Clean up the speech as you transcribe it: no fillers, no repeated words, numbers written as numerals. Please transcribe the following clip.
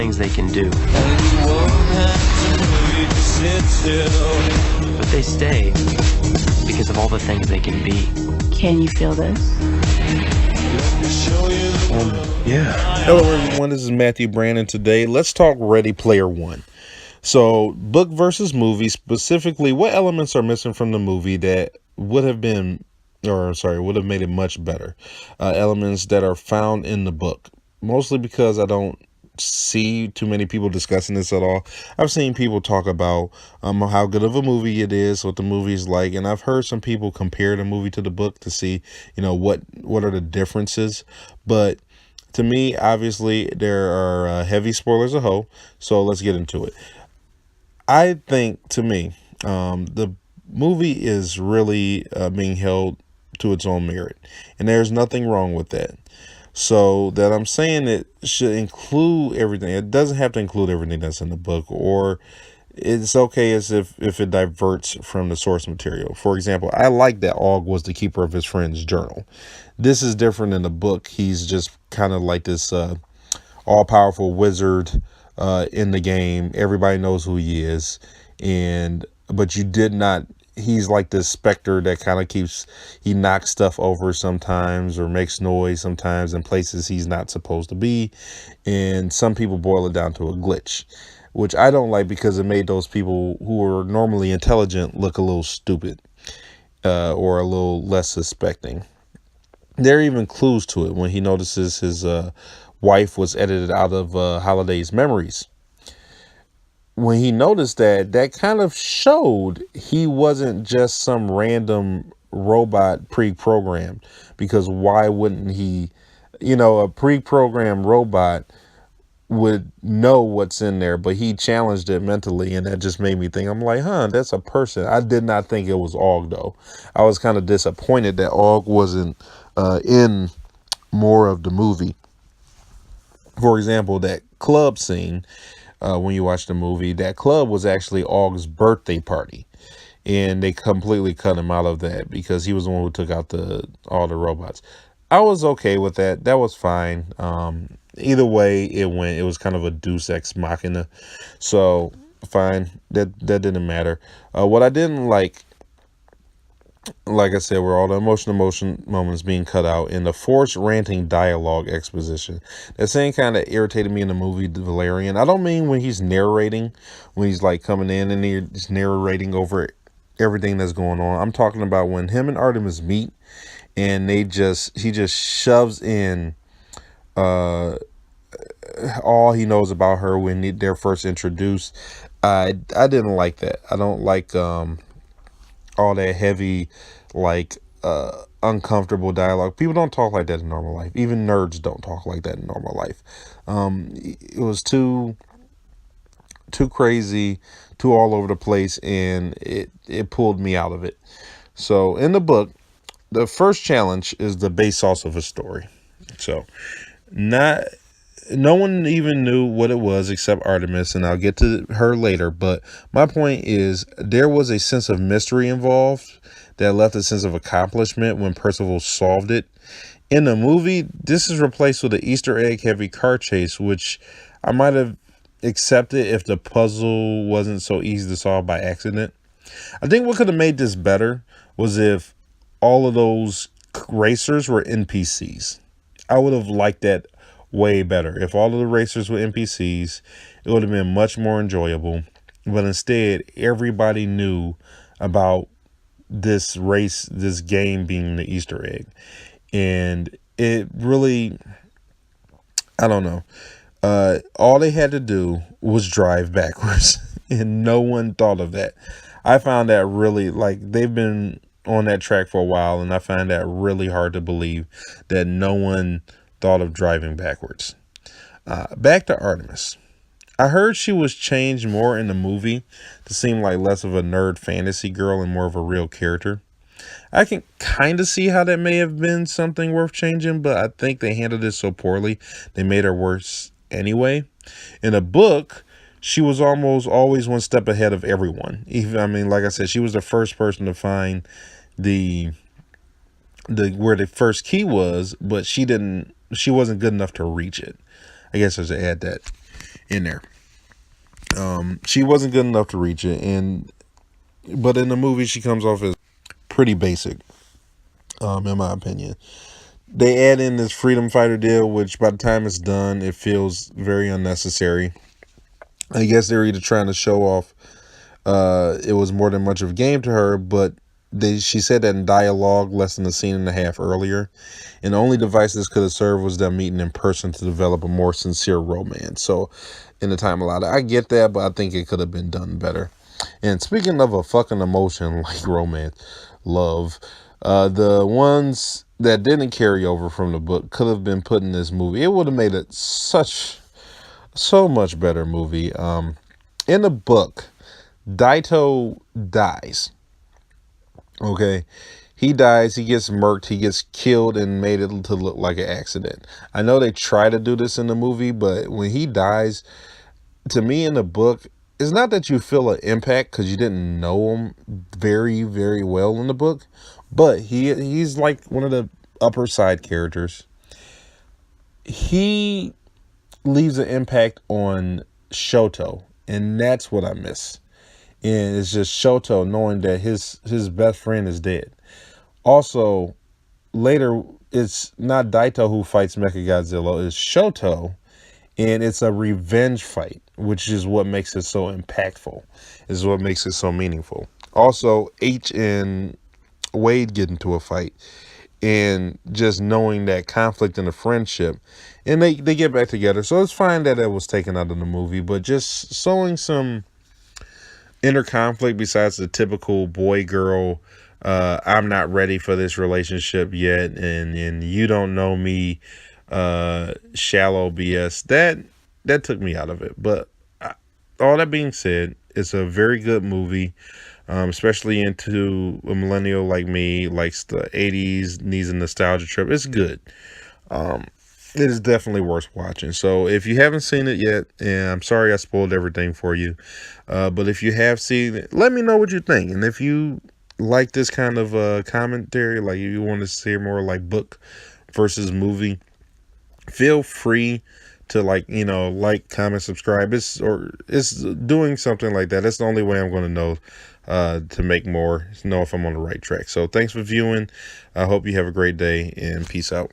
things they can do. But they stay because of all the things they can be. Can you feel this? Yeah. Hello, everyone. This is Matthew Brandon. Today, let's talk Ready Player One. So, book versus movie. Specifically, what elements are missing from the movie that would have made it much better? Elements that are found in the book. Mostly because I don't see too many people discussing this at all. I've seen people talk about how good of a movie it is, what the movie is like, and I've heard some people compare the movie to the book to see, what are the differences. But to me, obviously, there are heavy spoilers of Ho, so let's get into it. I think, to me, the movie is really being held to its own merit, and there's nothing wrong with that. So that I'm saying it should include everything. It doesn't have to include everything that's in the book, or it's okay as if it diverts from the source material. For example, I like that Og was the keeper of his friend's journal. This is different in the book. He's just kind of like this all-powerful wizard in the game. Everybody knows who he is, but you did not. He's like this specter that kind of he knocks stuff over sometimes or makes noise sometimes in places he's not supposed to be. And some people boil it down to a glitch, which I don't like because it made those people who are normally intelligent look a little stupid or a little less suspecting. There are even clues to it when he notices his wife was edited out of Holiday's memories. When he noticed that kind of showed he wasn't just some random robot pre-programmed, because why wouldn't he, a pre-programmed robot would know what's in there, but he challenged it mentally, and that just made me think, I'm like, that's a person. I did not think it was Og, though. I was kind of disappointed that Og wasn't in more of the movie. For example, that club scene, when you watch the movie, that club was actually Og's birthday party, and they completely cut him out of that because he was the one who took out all the robots. I was okay with that. That was fine. Either way it went, it was kind of a deus ex machina, so fine. That didn't matter. What I didn't like I said, were all the emotion moments being cut out in the forced ranting dialogue exposition. That same kind of irritated me in the movie Valerian. I don't mean when he's narrating, when he's like coming in and he's narrating over everything that's going on. I'm talking about when him and Artemis meet and he just shoves in all he knows about her when they're first introduced. I didn't like that. I don't like all that heavy, uncomfortable dialogue. People don't talk like that in normal life. Even nerds don't talk like that in normal life. It was too crazy, too all over the place, and it pulled me out of it. So in the book, the first challenge is the base sauce of a story. So no one even knew what it was except Artemis, and I'll get to her later. But my point is, there was a sense of mystery involved that left a sense of accomplishment when Percival solved it. In the movie, this is replaced with an Easter egg heavy car chase, which I might have accepted if the puzzle wasn't so easy to solve by accident. I think what could have made this better was if all of those racers were NPCs. I would have liked that way better. If all of the racers were NPCs, it would have been much more enjoyable. But instead, everybody knew about this game being the Easter egg. And it really, I don't know. All they had to do was drive backwards, and no one thought of that. I found that really, they've been on that track for a while, and I find that really hard to believe that no one thought of driving backwards. Back to Artemis. I heard she was changed more in the movie to seem like less of a nerd fantasy girl and more of a real character. I can kind of see how that may have been something worth changing, but I think they handled it so poorly, they made her worse anyway. In a book, she was almost always one step ahead of everyone. Like I said, she was the first person to find where the first key was, but she wasn't good enough to reach it. I guess I should add that. in there. She wasn't good enough to reach it, but in the movie she comes off as pretty basic, in my opinion. They add in this freedom fighter deal, which by the time it's done, it feels very unnecessary. I guess they're either trying to show off it was more than much of a game to her, but she said that in dialogue less than a scene and a half earlier, and the only device this could have served was them meeting in person to develop a more sincere romance. So in the time allotted, I get that, but I think it could have been done better. And speaking of a fucking emotion like romance, love, the ones that didn't carry over from the book could have been put in this movie. It would have made it so much better movie. In the book, Daito dies. Okay, he dies, he gets murked, he gets killed and made it to look like an accident. I know they try to do this in the movie, but when he dies, to me in the book, it's not that you feel an impact because you didn't know him very, very well in the book, but he's like one of the upper side characters. He leaves an impact on Shoto, and that's what I miss. And it's just Shoto knowing that his best friend is dead. Also, later, it's not Daito who fights Mechagodzilla, it's Shoto, and it's a revenge fight, which is what makes it so impactful, is what makes it so meaningful. Also, H and Wade get into a fight, and just knowing that conflict in the friendship, and they get back together. So it's fine that it was taken out of the movie, but just showing some inner conflict besides the typical boy girl, I'm not ready for this relationship yet, and you don't know me, shallow BS. That took me out of it. But all that being said, it's a very good movie, especially into a millennial like me, likes the 80s, needs a nostalgia trip. It's good. It is definitely worth watching. So if you haven't seen it yet, and I'm sorry I spoiled everything for you, but if you have seen it, let me know what you think. And if you like this kind of commentary, like you want to see more like book versus movie, feel free to like comment, subscribe. It's doing something like that. That's the only way I'm going to know to make more, know if I'm on the right track. So thanks for viewing. I hope you have a great day, and peace out.